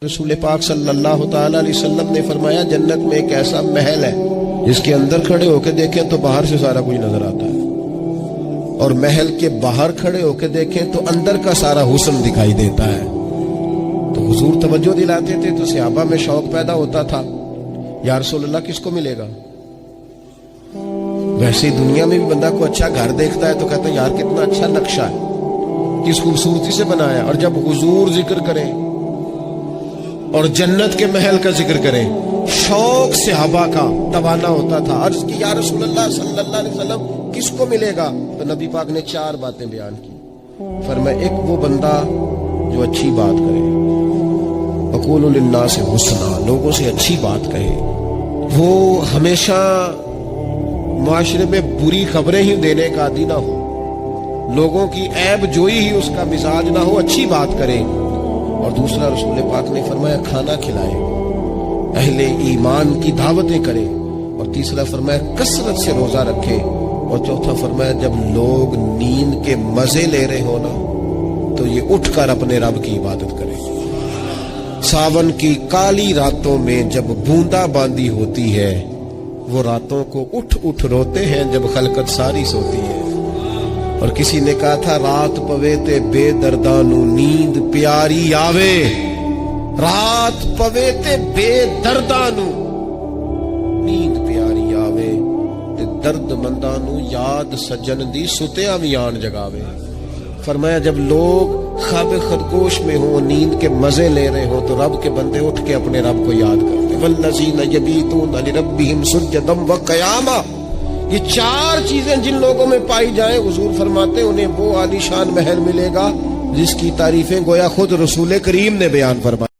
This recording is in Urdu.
رسول پاک صلی اللہ تعالی علیہ وسلم نے فرمایا جنت میں ایک ایسا محل ہے جس کے اندر کھڑے ہو کے دیکھیں تو باہر سے سارا کچھ نظر آتا ہے، اور محل کے باہر کھڑے ہو کے دیکھیں تو اندر کا سارا حسن دکھائی دیتا ہے۔ تو حضور توجہ دلاتے تھے تو صحابہ میں شوق پیدا ہوتا تھا، یا رسول اللہ کس کو ملے گا؟ ویسے دنیا میں بھی بندہ کو اچھا گھر دیکھتا ہے تو کہتا ہے یار کتنا اچھا نقشہ ہے، کس خوبصورتی سے بنایا، اور جب حضور ذکر کریں اور جنت کے محل کا ذکر کریں شوق صحابہ کا توانا ہوتا تھا۔ عرض کی یا رسول اللہ صلی اللہ علیہ وسلم کس کو ملے گا؟ تو نبی پاک نے 4 باتیں بیان کی۔ فرمایا ایک وہ بندہ جو اچھی بات کرے، وقولوا للناس حسنا، لوگوں سے اچھی بات کہے، وہ ہمیشہ معاشرے میں بری خبریں ہی دینے کا عادی نہ ہو، لوگوں کی عیب جوئی ہی اس کا مزاج نہ ہو، اچھی بات کرے۔ اور دوسرا رسول پاک نے فرمایا کھانا کھلائے، اہل ایمان کی دعوتیں کرے، اور تیسرا فرمایا کثرت سے روزہ رکھے، اور چوتھا فرمایا جب لوگ نیند کے مزے لے رہے ہو نا تو یہ اٹھ کر اپنے رب کی عبادت کرے۔ ساون کی کالی راتوں میں جب بوندا باندی ہوتی ہے، وہ راتوں کو اٹھ اٹھ روتے ہیں جب خلقت ساری سوتی ہے۔ اور کسی نے کہا تھا رات پوے تے بے دردانو نیند پیاری آوے، رات پوے تے بے دردانو نیند پیاری آوے، تے درد مندانو یاد سجن دی ستیاں وی آن جگاوے۔ فرمایا جب لوگ خواب خرگوش میں ہوں، نیند کے مزے لے رہے ہوں، تو رب کے بندے اٹھ کے اپنے رب کو یاد کرتے۔ والذین یبیتون لربہم سجدا وقیاما، یہ 4 چیزیں جن لوگوں میں پائی جائیں حضور فرماتے ہیں انہیں وہ عالی شان محل ملے گا جس کی تعریفیں گویا خود رسول کریم نے بیان فرمائی۔